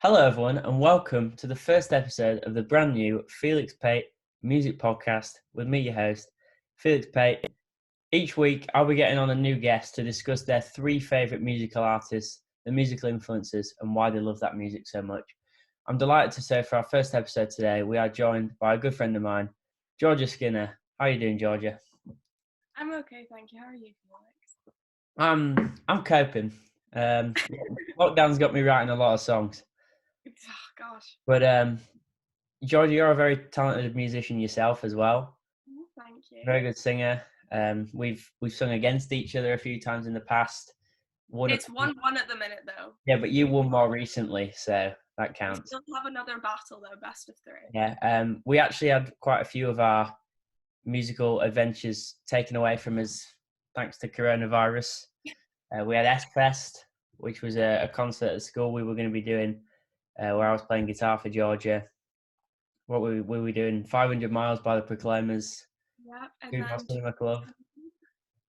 Hello, everyone, and welcome to the first episode of the brand new Felix Pate music podcast with me, your host, Felix Pate. Each week, I'll be getting on a new guest to discuss their three favourite musical artists, their musical influences, and why they love that music so much. I'm delighted to say for our first episode today, we are joined by a good friend of mine, Georgia Skinner. How are you doing, Georgia? I'm okay, thank you. How are you, Felix? I'm coping. Lockdown's got me writing a lot of songs. Oh, gosh. But Georgia, you're a very talented musician yourself as well. Thank you. Very good singer. We've sung against each other a few times in the past. It's 1-1 at the minute, though. Yeah, but you won more recently, so that counts. We still have another battle, though, best of 3. Yeah, we actually had quite a few of our musical adventures taken away from us thanks to coronavirus. We had S-Fest, which was a concert at school we were going to be doing, where I was playing guitar for Georgia. What were we doing? 500 Miles by the Proclaimers. Yeah, and Two then Cinema Club.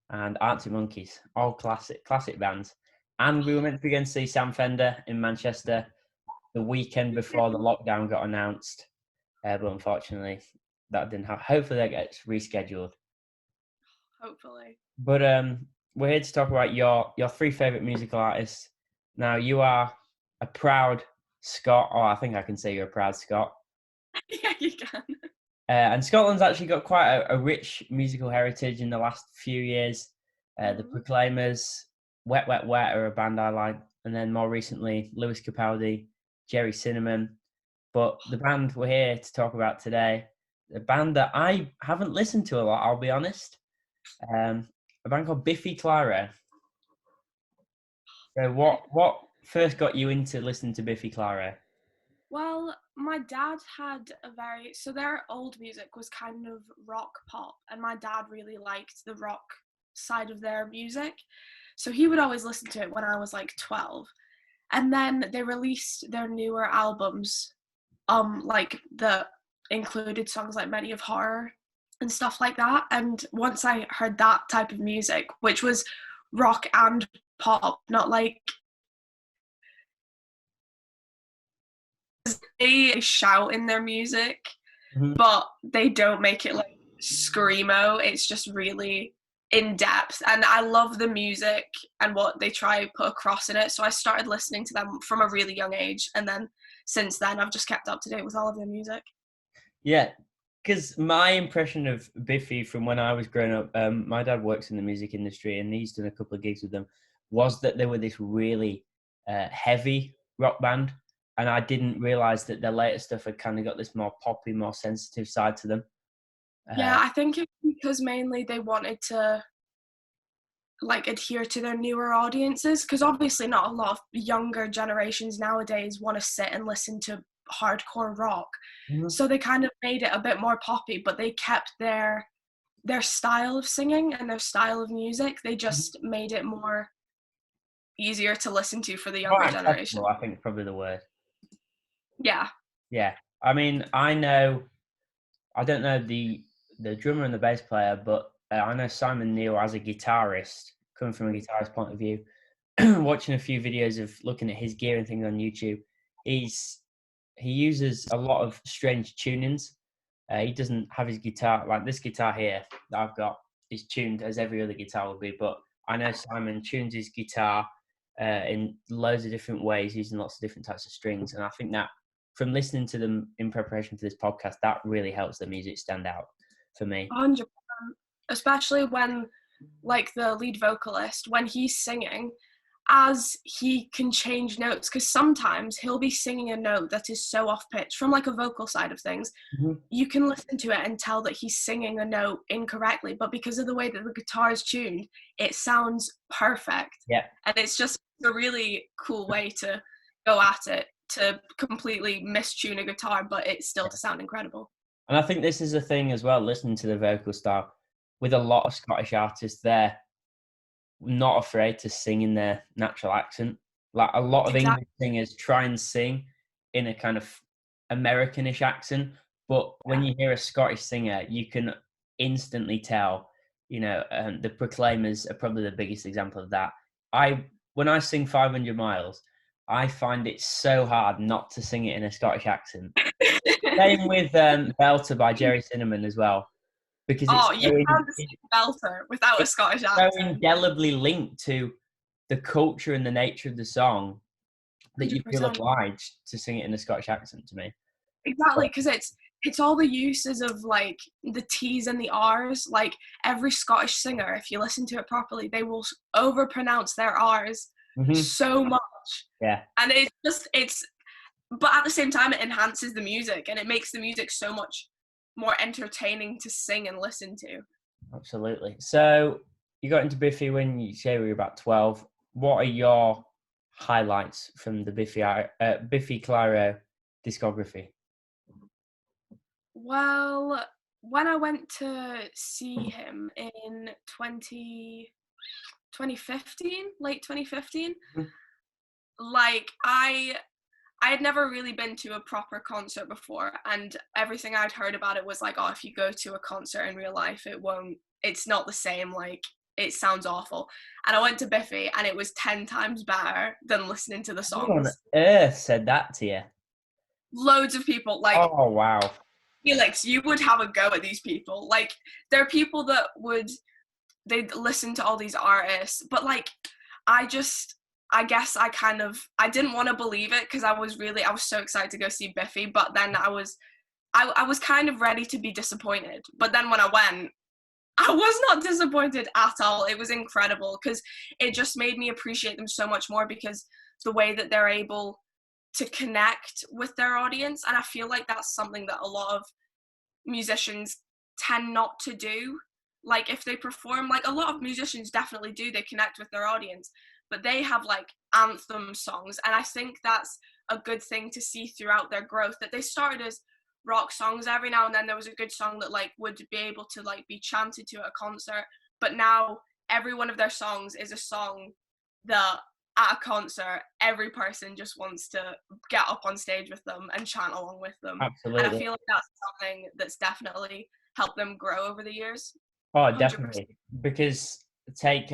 And Arctic Monkeys, all classic bands. And we were meant to be going to see Sam Fender in Manchester the weekend before the lockdown got announced, but unfortunately that didn't happen. Hopefully that gets rescheduled. Hopefully. But we're here to talk about your three favourite musical artists. Now, you are a proud Scot, or I think I can say you're a proud Scot. Yeah, you can. And Scotland's actually got quite a rich musical heritage in the last few years. The Proclaimers, Wet Wet Wet are a band I like, and then more recently, Lewis Capaldi, Jerry Cinnamon. But the band we're here to talk about today, a band that I haven't listened to a lot, I'll be honest. A band called Biffy Clyro. So what first got you into listening to Biffy Clyro? Well, my dad had so their old music was kind of rock pop, and my dad really liked the rock side of their music. So he would always listen to it when I was like 12. And then they released their newer albums, like the included songs like Many of Horror and stuff like that. And once I heard that type of music, which was rock and pop, not like they shout in their music, but they don't make it like screamo. It's just really in depth, and I love the music and what they try to put across in it. So I started listening to them from a really young age, and then since then I've just kept up to date with all of their music. Yeah, because my impression of Biffy from when I was growing up, my dad works in the music industry and he's done a couple of gigs with them, was that they were this really heavy rock band. And I didn't realise that their later stuff had kind of got this more poppy, more sensitive side to them. Yeah, I think it's because mainly they wanted to like adhere to their newer audiences, because obviously not a lot of younger generations nowadays want to sit and listen to hardcore rock. So they kind of made it a bit more poppy, but they kept their style of singing and their style of music. They just made it more easier to listen to for the younger generation. I think probably the word. Yeah. I mean, I don't know the drummer and the bass player, but I know Simon Neil as a guitarist, coming from a guitarist point of view, watching a few videos of looking at his gear and things on YouTube, he uses a lot of strange tunings. He doesn't have his guitar, like this guitar here that I've got is tuned as every other guitar would be, but I know Simon tunes his guitar in loads of different ways, using lots of different types of strings, and I think that from listening to them in preparation for this podcast, that really helps the music stand out for me. 100%. Especially when, like, the lead vocalist, when he's singing, as he can change notes, because sometimes he'll be singing a note that is so off pitch from like a vocal side of things. You can listen to it and tell that he's singing a note incorrectly, but because of the way that the guitar is tuned, it sounds perfect. Yeah. And it's just a really cool way to go at it, to completely mistune a guitar, but it's still to sound incredible. And I think this is a thing as well, listening to the vocal style, with a lot of Scottish artists, they're not afraid to sing in their natural accent. Like a lot of English singers try and sing in a kind of Americanish accent, but when you hear a Scottish singer, you can instantly tell. The Proclaimers are probably the biggest example of that. When I sing 500 Miles, I find it so hard not to sing it in a Scottish accent. Same with Belter by Jerry Cinnamon as well, because Oh, you can't sing Belter without a Scottish so accent. indelibly linked to the culture and the nature of the song that you feel 100%. obliged to sing it in a Scottish accent to me. Exactly, because it's all the uses of like the T's and the R's. Like every Scottish singer, if you listen to it properly, they will overpronounce their R's so much. Yeah. And but at the same time, it enhances the music and it makes the music so much more entertaining to sing and listen to. Absolutely. So you got into Biffy when you say we were about 12. What are your highlights from the Biffy Clyro discography? Well, when I went to see him in 2015, late 2015, like I had never really been to a proper concert before, and everything I'd heard about it was like, oh, if you go to a concert in real life, it's not the same, like, it sounds awful. And I went to Biffy, and it was 10 times better than listening to the Who on songs. earth said that to you? Loads of people, like, Oh, wow. Felix, you would have a go at these people. Like, there are people that they'd listen to all these artists, but like, I guess I didn't want to believe it because I was so excited to go see Biffy, but then I was kind of ready to be disappointed. But then when I went, I was not disappointed at all. It was incredible because it just made me appreciate them so much more, because the way that they're able to connect with their audience. And I feel like that's something that a lot of musicians tend not to do. Like if they perform, like a lot of musicians definitely do, they connect with their audience, but they have like anthem songs. And I think that's a good thing to see throughout their growth, that they started as rock songs. Every now and then there was a good song that like would be able to like be chanted to at a concert, but now every one of their songs is a song that at a concert every person just wants to get up on stage with them and chant along with them. Absolutely. And I feel like that's something that's definitely helped them grow over the years. Oh, 100%. definitely. Because take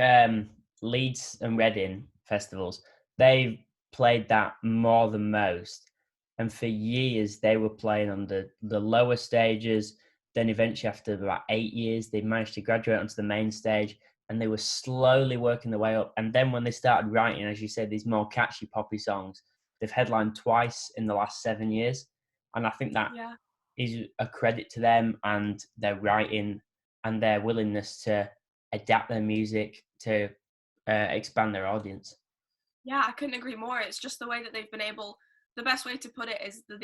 Leeds and Reading festivals, they've played that more than most. And for years, they were playing on the lower stages. Then eventually, after about 8 years, they managed to graduate onto the main stage, and they were slowly working their way up. And then when they started writing, as you said, these more catchy poppy songs, they've headlined twice in the last 7 years. And I think that is a credit to them and their writing and their willingness to adapt their music to expand their audience. Yeah, I couldn't agree more. It's just the way that they've been able, the best way to put it is that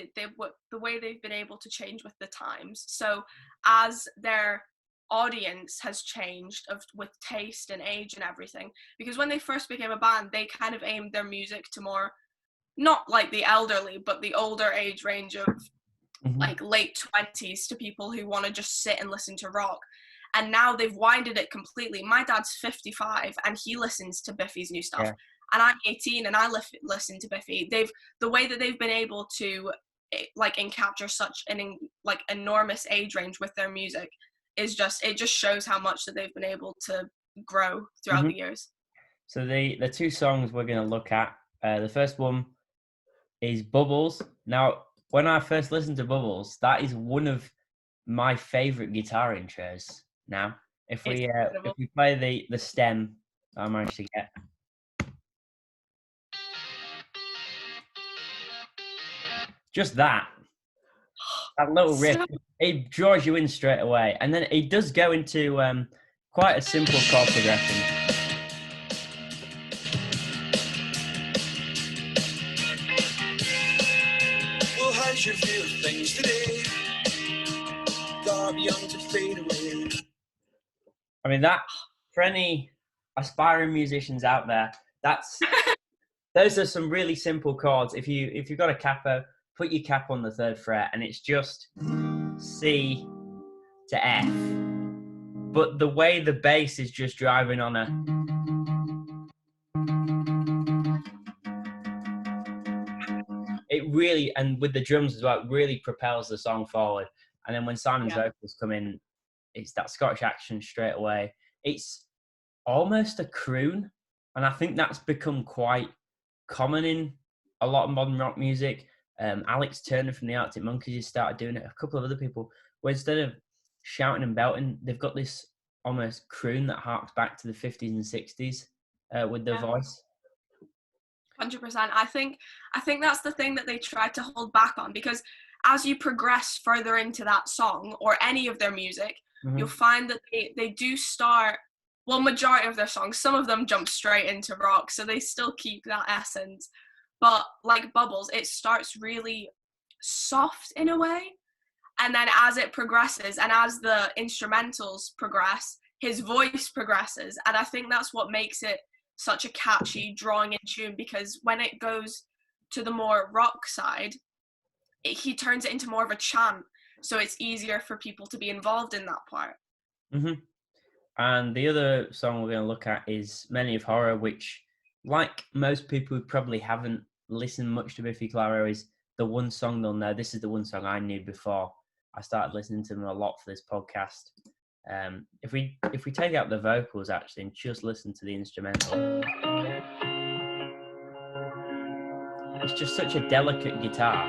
the way they've been able to change with the times. So as their audience has changed with taste and age and everything, because when they first became a band, they kind of aimed their music to more, not like the elderly, but the older age range of like late 20s to people who want to just sit and listen to rock. And now they've winded it completely. My dad's 55 and he listens to Biffy's new stuff. Yeah. And I'm 18 and I listen to Biffy. The way that they've been able to like encapture such an like enormous age range with their music is it just shows how much that they've been able to grow throughout the years. So the two songs we're going to look at, the first one is Bubbles. Now, when I first listened to Bubbles, that is one of my favorite guitar intros. Now, if we play the stem that I managed to get. Just that little riff, it draws you in straight away. And then it does go into quite a simple chord progression. Well, how's your view of things today? Dark young to fade away. I mean, that, for any aspiring musicians out there, those are some really simple chords. If you've got a capo, put your cap on the 3rd fret, and it's just C to F. But the way the bass is just driving on it really, and with the drums as well, it really propels the song forward. And then when Simon's vocals come in, it's that Scottish accent straight away. It's almost a croon, and I think that's become quite common in a lot of modern rock music. Alex Turner from the Arctic Monkeys has started doing it. A couple of other people, where instead of shouting and belting, they've got this almost croon that harks back to the 50s and 60s with their voice. 100%. I think that's the thing that they tried to hold back on, because as you progress further into that song or any of their music, you'll find that they do start, well, majority of their songs, some of them jump straight into rock, so they still keep that essence. But like Bubbles, it starts really soft in a way. And then as it progresses and as the instrumentals progress, his voice progresses. And I think that's what makes it such a catchy, drawing in tune, because when it goes to the more rock side, he turns it into more of a chant. So it's easier for people to be involved in that part. And the other song we're going to look at is Many of Horror, which, like most people who probably haven't listened much to Biffy Clyro, is the one song they'll know. This is the one song I knew before I started listening to them a lot for this podcast. If we take out the vocals actually and just listen to the instrumental, it's just such a delicate guitar.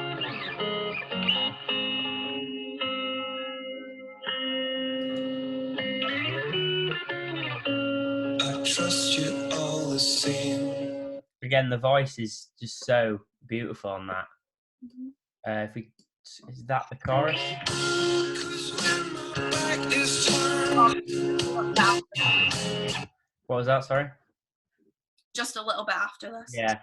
I trust you all the same. Again, the voice is just so beautiful on that. Is that the chorus? What was that? Sorry. Just a little bit after this. Yeah.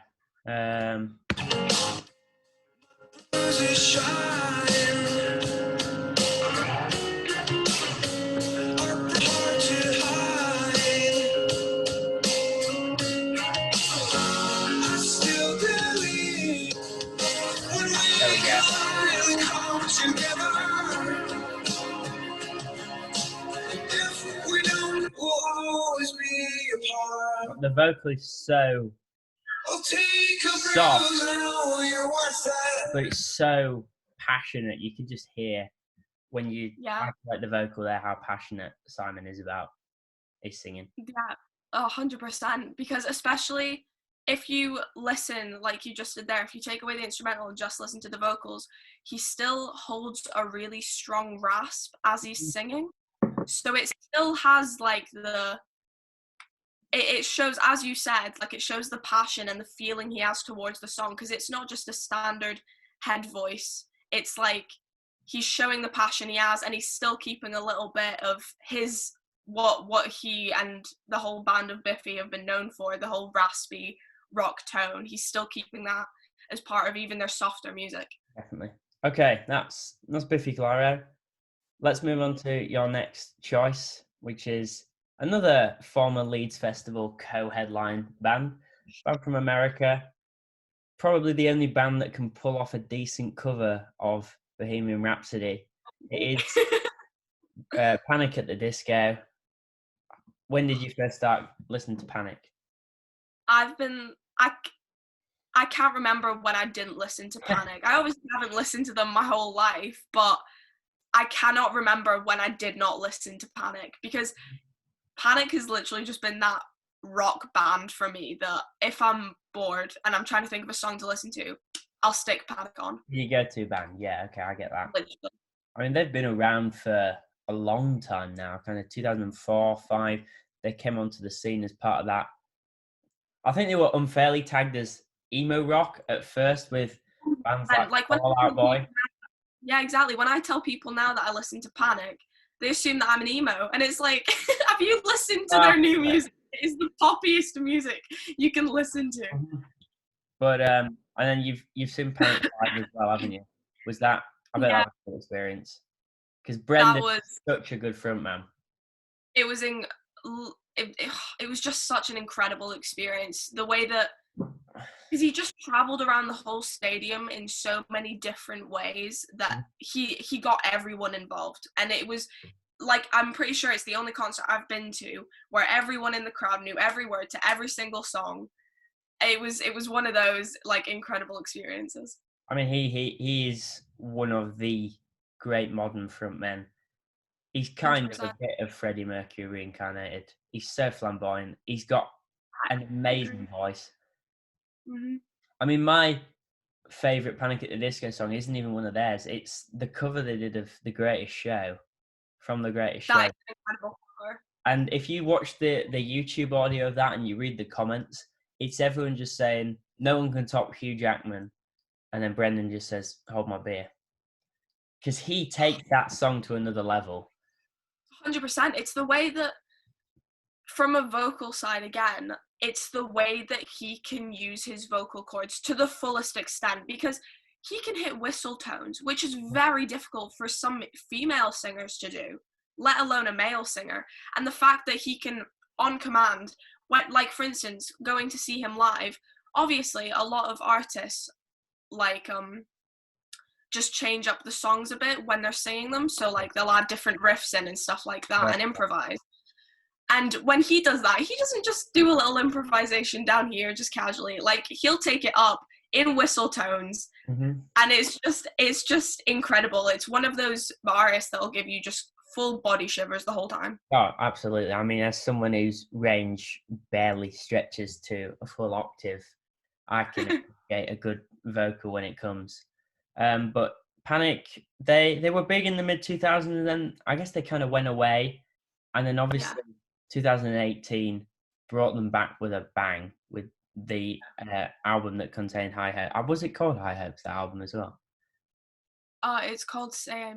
The vocal is so soft, but it's so passionate. You can just hear when you like the vocal there how passionate Simon is about his singing. Yeah, 100%. Because especially if you listen, like you just did there, if you take away the instrumental and just listen to the vocals, he still holds a really strong rasp as he's singing. So it still has like it shows, as you said, like it shows the passion and the feeling he has towards the song, because it's not just a standard head voice. It's like he's showing the passion he has, and he's still keeping a little bit of his what he and the whole band of Biffy have been known for, the whole raspy rock tone. He's still keeping that as part of even their softer music. Definitely. Okay, that's Biffy Clyro. Let's move on to your next choice, which is another former Leeds Festival co-headline band from America. Probably the only band that can pull off a decent cover of Bohemian Rhapsody. It is Panic at the Disco. When did you first start listening to Panic? I can't remember when I didn't listen to Panic. I obviously haven't listened to them my whole life, but I cannot remember when I did not listen to Panic, because Panic has literally just been that rock band for me that if I'm bored and I'm trying to think of a song to listen to, I'll stick Panic on. You go-to band, yeah, okay, I get that. Literally. I mean, they've been around for a long time now, kind of 2004, 5. They came onto the scene as part of that. I think they were unfairly tagged as emo rock at first with bands like Fall Out Boy. Yeah, exactly. When I tell people now that I listen to Panic, they assume that I'm an emo, and it's like, have you listened to their new music? It is the poppiest music you can listen to. But and then you've seen Panic live as well, haven't you? Was that? I bet that was a good experience, because Brendan was such a good frontman. It was it was just such an incredible experience. The way that, because he just traveled around the whole stadium in so many different ways that he got everyone involved, and it was like, I'm pretty sure it's the only concert I've been to where everyone in the crowd knew every word to every single song. It was one of those like incredible experiences. I mean, he is one of the great modern frontmen. He's kind 100%. Of a bit of Freddie Mercury reincarnated. He's so flamboyant. He's got an amazing voice. Mm-hmm. I mean, my favourite Panic at the Disco song isn't even one of theirs. It's the cover they did of The Greatest Show, from The Greatest Show. That is an incredible cover. And if you watch the YouTube audio of that and you read the comments, it's everyone just saying, no one can top Hugh Jackman. And then Brendan just says, hold my beer. Because he takes that song to another level. 100%. It's the way that, from a vocal side again, it's the way that he can use his vocal cords to the fullest extent, because he can hit whistle tones, which is very difficult for some female singers to do, let alone a male singer. And the fact that he can, on command, when, like for instance, going to see him live, obviously a lot of artists like just change up the songs a bit when they're singing them, so like they'll add different riffs in and stuff like that, right, and improvise. And when he does that, he doesn't just do a little improvisation down here just casually. Like, he'll take it up in whistle tones, and it's just incredible. It's one of those artists that'll give you just full body shivers the whole time. Oh, absolutely. I mean, as someone whose range barely stretches to a full octave, I can appreciate a good vocal when it comes. But Panic, they were big in the mid-2000s, and then I guess they kind of went away. And then obviously 2018 brought them back with a bang with the album that contained High Hopes. Was it called High Hopes, the album as well? It's called Say.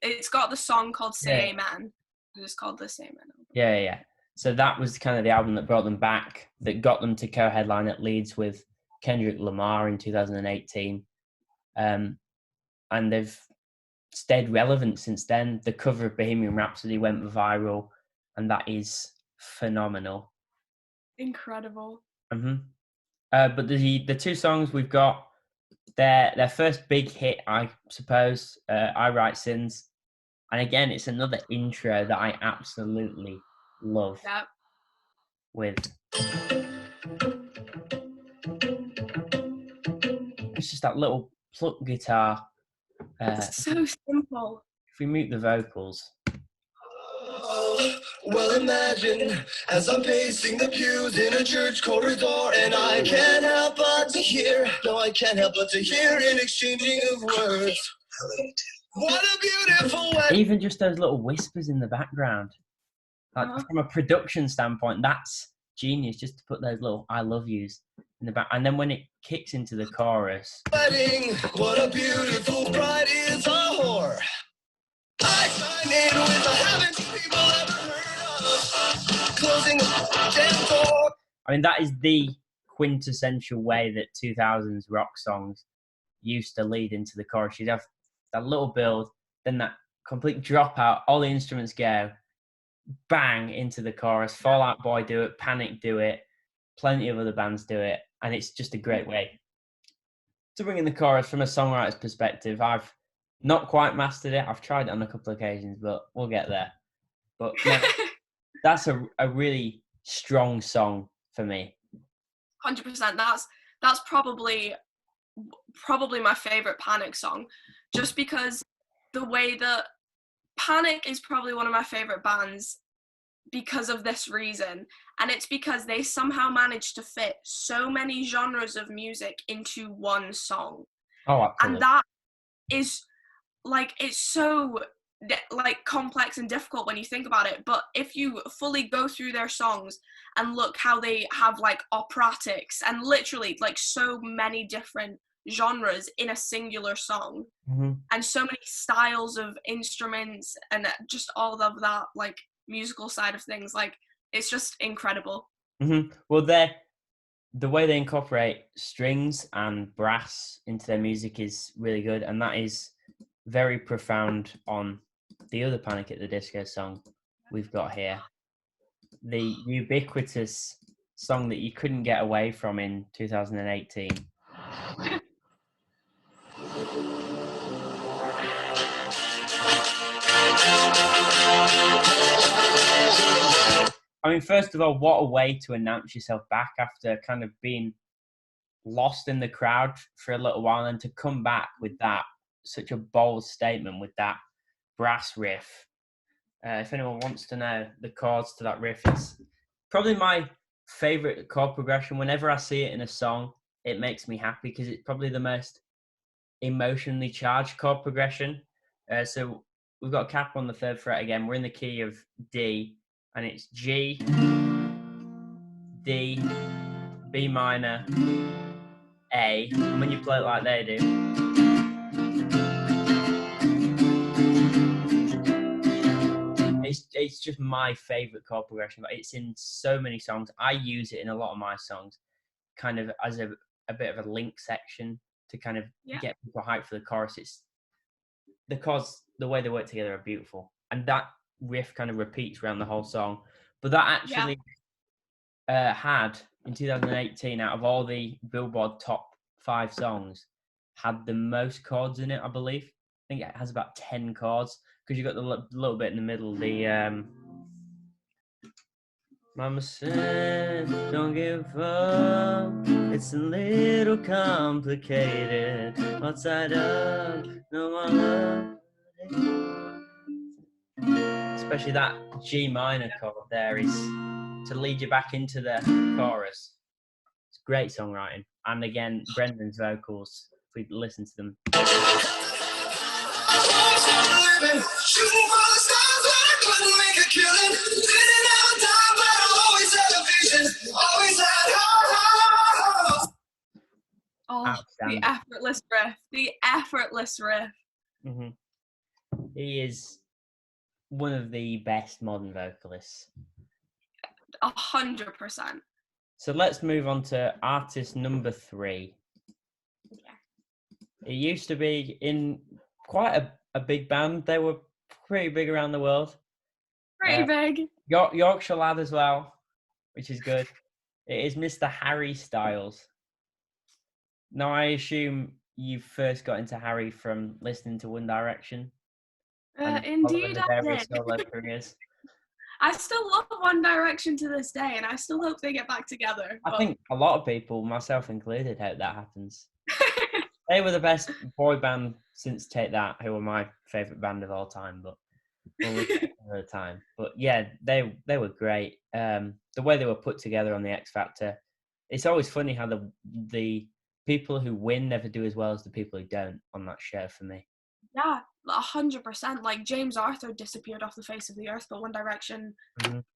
It's got the song called Say Amen. It's called the Say Amen album. Yeah. So that was kind of the album that brought them back, that got them to co-headline at Leeds with Kendrick Lamar in 2018. And they've stayed relevant since then. The cover of Bohemian Rhapsody went viral, and that is phenomenal. Incredible. But the two songs we've got, their first big hit, I suppose, I Write Sins. And again, it's another intro that I absolutely love. Yep. With it's just that little pluck guitar. It's so simple. If we mute the vocals. Well, imagine as I'm pacing the pews in a church corridor, and I can't help but to hear, no, I can't help but to hear an exchanging of words. What a beautiful way. Even just those little whispers in the background. Like, from a production standpoint, that's genius, just to put those little I love yous in the back. And then when it kicks into the chorus. Wedding, what a beautiful bride is a whore. I sign in with the haven't people ever heard of. Closing the damn door. I mean, that is the quintessential way that 2000s rock songs used to lead into the chorus. You'd have that little build, then that complete dropout, all the instruments go, bang, into the chorus. Fall Out Boy do it, Panic do it, plenty of other bands do it, and it's just a great way to bring in the chorus from a songwriter's perspective. I've not quite mastered it. I've tried it on a couple of occasions, but we'll get there. But no, that's a really strong song for me. 100%. That's probably my favorite Panic song, just because the way that Panic is probably one of my favorite bands because of this reason, and it's because they somehow managed to fit so many genres of music into one song. Oh, absolutely. And that is like, it's so like complex and difficult when you think about it, but if you fully go through their songs and look how they have like operatics and literally like so many different genres in a singular song, and so many styles of instruments and just all of that like musical side of things, like it's just incredible. Well, the way they incorporate strings and brass into their music is really good, and that is very profound on the other Panic at the Disco song we've got here, the ubiquitous song that you couldn't get away from in 2018. I mean, first of all, what a way to announce yourself back after kind of being lost in the crowd for a little while, and to come back with that, such a bold statement with that brass riff. If anyone wants to know the chords to that riff, it's probably my favourite chord progression. Whenever I see it in a song, it makes me happy because it's probably the most emotionally charged chord progression. So we've got a cap on the 3rd fret again. We're in the key of D, and it's G, D, B minor, A. And when you play it like they do, it's just my favorite chord progression. But it's in so many songs. I use it in a lot of my songs, kind of as a bit of a link section to kind of get people hyped for the chorus. It's the chords, the way they work together are beautiful, and that riff kind of repeats around the whole song. But that actually had in 2018, out of all the Billboard top 5 songs, had the most chords in it, I believe. I think it has about 10 chords because you got the little bit in the middle, the Mama said, don't give up, it's a little complicated. Outside up, no more love. Especially that G minor chord there is to lead you back into the chorus. It's great songwriting. And again, Brendan's vocals, if we listen to them. Oh, the effortless riff. The effortless riff. Mm-hmm. He is one of the best modern vocalists. 100%. So let's move on to artist number 3. It used to be in quite a big band. They were pretty big around the world. Pretty big. Yorkshire lad as well, which is good. It is Mr. Harry Styles. Now, I assume you first got into Harry from listening to One Direction. Indeed, I did. Solo careers. I still love One Direction to this day, and I still hope they get back together. I think a lot of people, myself included, hope that happens. They were the best boy band since Take That, who were my favourite band of all time, but another time. But yeah, they were great. The way they were put together on the X Factor, it's always funny how the people who win never do as well as the people who don't on that show for me. Yeah, 100%. Like James Arthur disappeared off the face of the earth, but One Direction,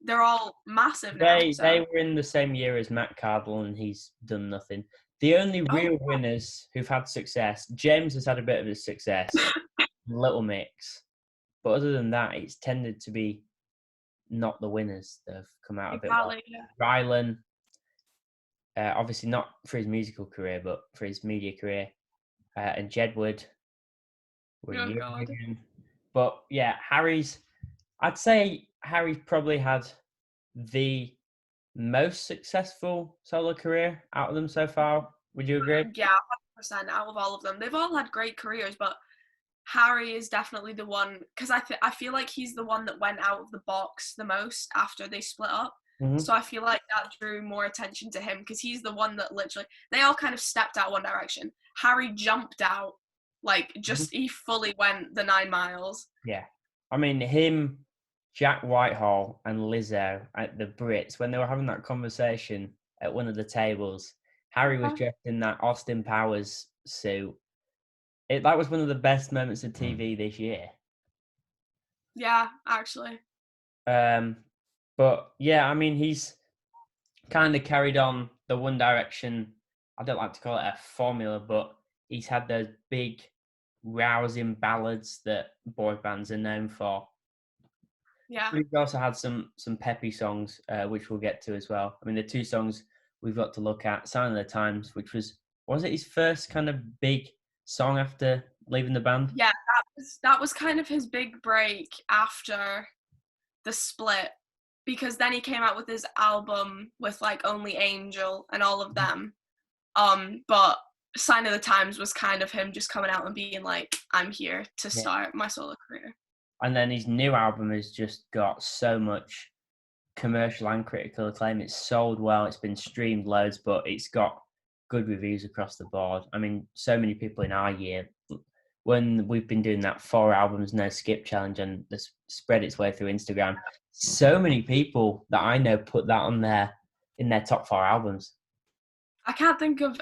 they're all massive now. They were in the same year as Matt Cardle, and he's done nothing. The only real winners who've had success, James has had a bit of a success, Little Mix, but other than that, it's tended to be not the winners that have come out a bit well. Rylan, obviously not for his musical career, but for his media career, and Jedward. But yeah, I'd say Harry's probably had the most successful solo career out of them so far. Would you agree? Yeah, 100% out of all of them. They've all had great careers, but Harry is definitely the one, because I feel like he's the one that went out of the box the most after they split up. Mm-hmm. So I feel like that drew more attention to him, because he's the one that literally, they all kind of stepped out One Direction. Harry jumped out, like just he fully went the 9 miles. Yeah. I mean, him, Jack Whitehall and Lizzo at the Brits, when they were having that conversation at one of the tables, Harry was dressed in that Austin Powers suit. That was one of the best moments of TV this year. Yeah, actually. But yeah, I mean, he's kind of carried on the One Direction, I don't like to call it a formula, but he's had those big, rousing ballads that boy bands are known for. Yeah. We've also had some peppy songs, which we'll get to as well. I mean, the 2 songs we've got to look at, Sign of the Times, which was it his first kind of big song after leaving the band? Yeah, that was kind of his big break after the split, because then he came out with his album with like Only Angel and all of them. But Sign of the Times was kind of him just coming out and being like, I'm here to start my solo career. And then his new album has just got so much commercial and critical acclaim. It's sold well, it's been streamed loads, but it's got good reviews across the board. I mean, so many people in our year, when we've been doing that 4 albums no skip challenge and this spread its way through Instagram, so many people that I know put that on in their top 4 albums. I can't think of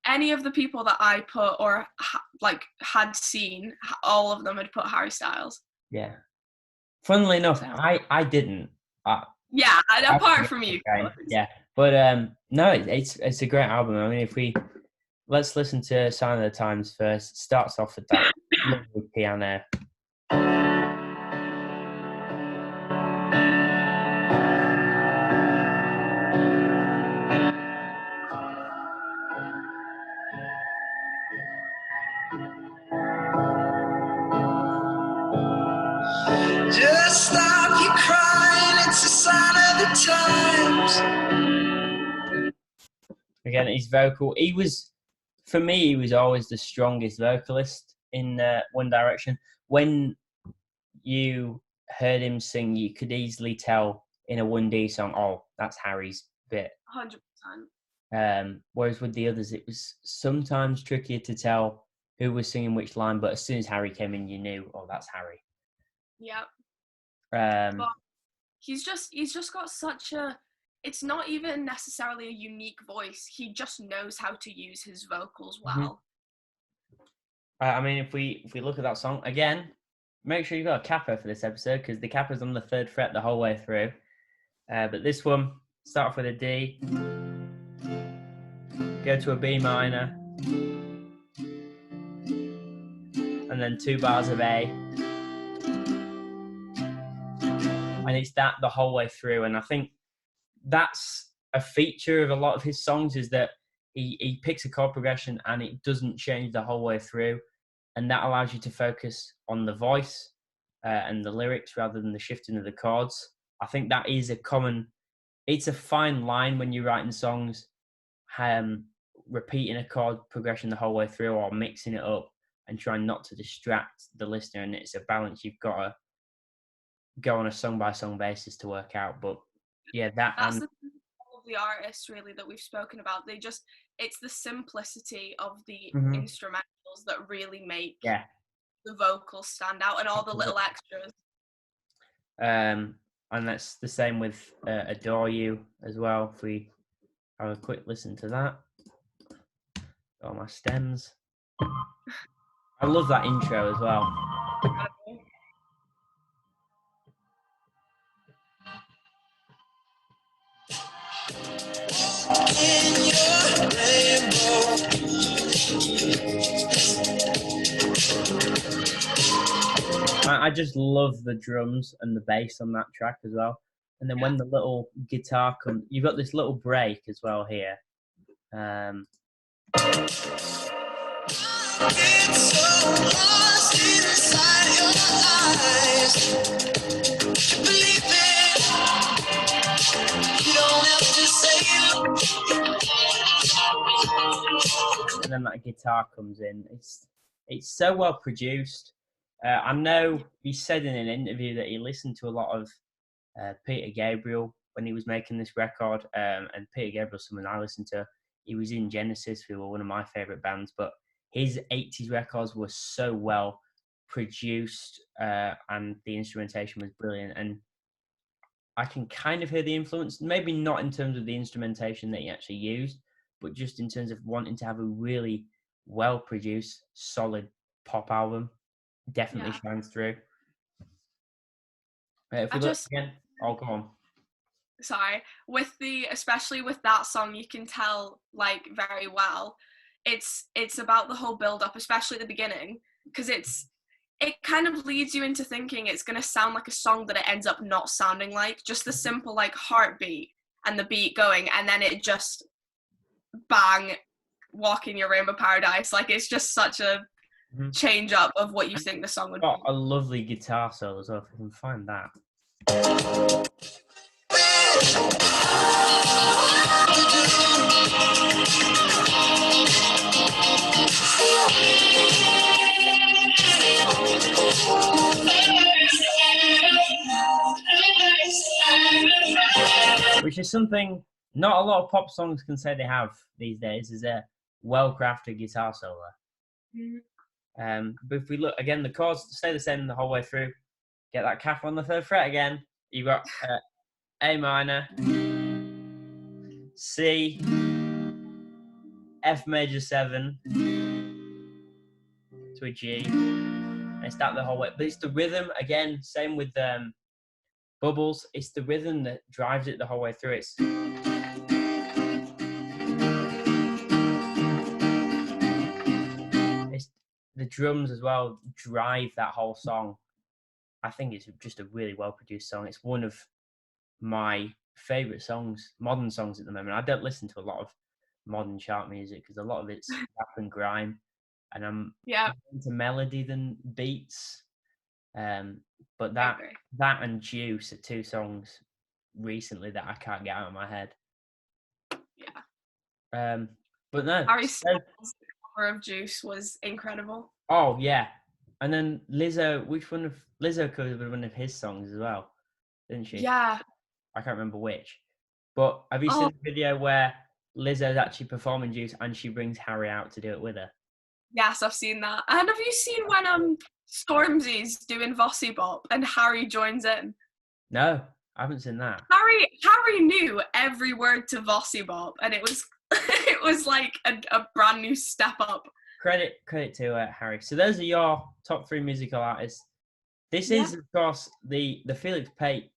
any of the people that I put or had seen, all of them had put Harry Styles. Yeah. Funnily enough, I didn't. Yeah, apart from you. Yeah, but no, it's a great album. I mean, let's listen to Sign of the Times first. It starts off with that lovely piano. Just stop your crying, it's a sign of the times. Again, his vocal. For me, he was always the strongest vocalist in One Direction. When you heard him sing, you could easily tell in a 1D song, oh, that's Harry's bit. 100%. Whereas with the others, it was sometimes trickier to tell who was singing which line, but as soon as Harry came in, you knew, oh, that's Harry. Yep. But he's just got such a, it's not even necessarily a unique voice. He just knows how to use his vocals well. I mean, if we look at that song again, make sure you've got a capo for this episode because the capo's on the 3rd fret the whole way through. But this one, start off with a D, go to a B minor, and then 2 bars of A. And it's that the whole way through. And I think that's a feature of a lot of his songs is that he picks a chord progression and it doesn't change the whole way through. And that allows you to focus on the voice and the lyrics rather than the shifting of the chords. I think that is it's a fine line when you're writing songs, repeating a chord progression the whole way through or mixing it up and trying not to distract the listener. And it's a balance you've got to go on a song by song basis to work out. But yeah, that's the thing of the artists really that we've spoken about. It's the simplicity of the instrumentals that really make the vocals stand out and all the little extras. And that's the same with Adore You as well. If we have a quick listen to that. All my stems. I love that intro as well. I just love the drums and the bass on that track as well. And then when the little guitar comes, you've got this little break as well here. It's so lost inside your eyes. Believe it. You don't have to say it. And then that guitar comes in. It's so well produced. I know he said in an interview that he listened to a lot of Peter Gabriel when he was making this record. And Peter Gabriel's someone I listened to. He was in Genesis, who were one of my favourite bands, but his 80s records were so well produced and the instrumentation was brilliant. And I can kind of hear the influence, maybe not in terms of the instrumentation that he actually used, but just in terms of wanting to have a really well-produced, solid pop album. Definitely shines through. If we look again, go on. Sorry, especially with that song, you can tell like very well. It's about the whole build up, especially at the beginning, because it kind of leads you into thinking it's going to sound like a song that it ends up not sounding like. Just the simple like heartbeat and the beat going, and then it just bang, walk in your rainbow paradise. Like it's just such a change up of what you think the song would be. A lovely guitar solo as well, if I can find that. Which is something not a lot of pop songs can say they have these days, is a well-crafted guitar solo. But if we look again, the chords stay the same the whole way through. Get that F on the 3rd fret again. You've got A minor, C, F major 7 to a G. And it's that the whole way. But it's the rhythm, again, same with Bubbles. It's the rhythm that drives it the whole way through. It's the drums as well drive that whole song. I think it's just a really well-produced song. It's one of my favourite songs, modern songs at the moment. I don't listen to a lot of modern chart music because a lot of it's rap and grime, and I'm into melody than beats. But that and Juice are two songs recently that I can't get out of my head. Yeah. But no. Harry Styles' cover of Juice was incredible. Oh yeah. And then Lizzo, Lizzo covered one of his songs as well, didn't she? Yeah. I can't remember which. But have you seen the video where Lizzo's actually performing Juice and she brings Harry out to do it with her? Yes, I've seen that. And have you seen when Stormzy's doing Vossi Bop and Harry joins in? No, I haven't seen that. Harry knew every word to Vossi Bop, and it was like a brand new step up. Credit to Harry. So those are your top 3 musical artists. This is, of course, the Felix Pate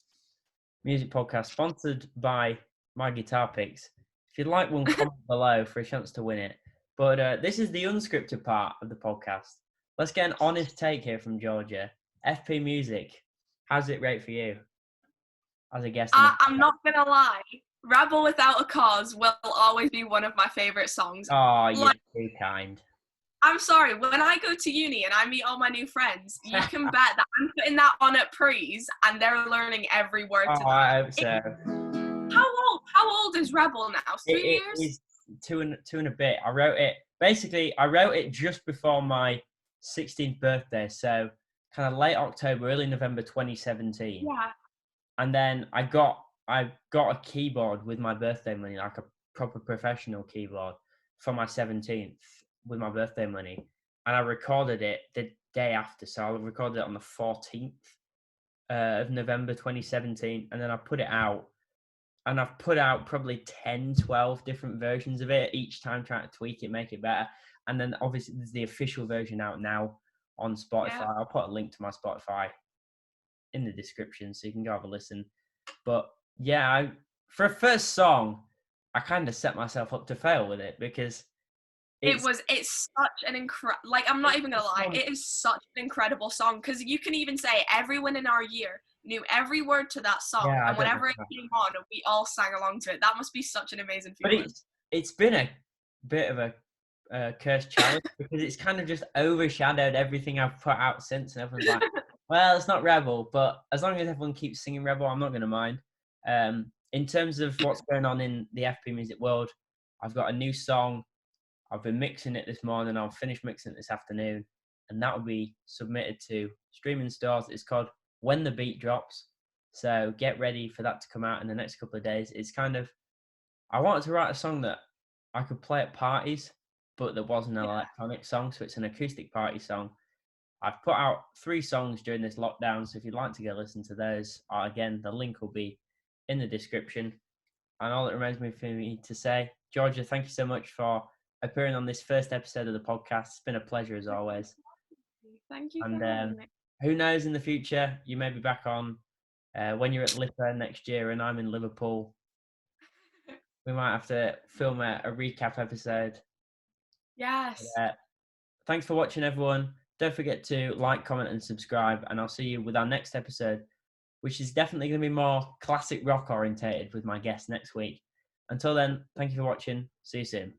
music podcast, sponsored by My Guitar Picks. If you'd like one, comment below for a chance to win it. But this is the unscripted part of the podcast. Let's get an honest take here from Georgia. FP Music, how's it rate for you as a guest? I'm not gonna lie, Rebel Without a Cause will always be one of my favourite songs. Oh, you're too kind. I'm sorry, when I go to uni and I meet all my new friends, you can bet that I'm putting that on at pre's and they're learning every word to that. I hope so. How old is Rebel now? 3 years? It is two and a bit. I wrote it just before my 16th birthday, so kind of late October, early November 2017. Yeah. And then I got a keyboard with my birthday money, like a proper professional keyboard, for my 17th with my birthday money. And I recorded it the day after. So I recorded it on the 14th of November 2017. And then I put it out. And I've put out probably 10, 12 different versions of it, each time trying to tweak it, make it better. And then obviously there's the official version out now on Spotify. Yeah. I'll put a link to my Spotify in the description so you can go have a listen. But yeah, for a first song, I kind of set myself up to fail with it because it's such an I'm not even gonna lie, it is such an incredible song, because you can even say everyone in our year knew every word to that song, and whenever it came on, we all sang along to it. That must be such an amazing feeling. But it's been a bit of a cursed challenge because it's kind of just overshadowed everything I've put out since, and everyone's like, well, it's not Rebel, but as long as everyone keeps singing Rebel, I'm not going to mind. In terms of what's going on in the FP music world, I've got a new song. I've been mixing it this morning. I'll finish mixing it this afternoon, and that will be submitted to streaming stores. It's called When the Beat Drops. So get ready for that to come out in the next couple of days. It's kind of, I wanted to write a song that I could play at parties, but there wasn't an electronic song. So it's an acoustic party song. I've put out 3 songs during this lockdown. So if you'd like to go listen to those, again, the link will be in the description. And all it remains for me to say, Georgia, thank you so much for appearing on this first episode of the podcast. It's been a pleasure as always. Thank you. And who knows, in the future, you may be back on when you're at Lipper next year and I'm in Liverpool. We might have to film a recap episode. Yes. Thanks for watching, everyone. Don't forget to like, comment, and subscribe. And I'll see you with our next episode, which is definitely going to be more classic rock orientated with my guest next week. Until then, thank you for watching. See you soon.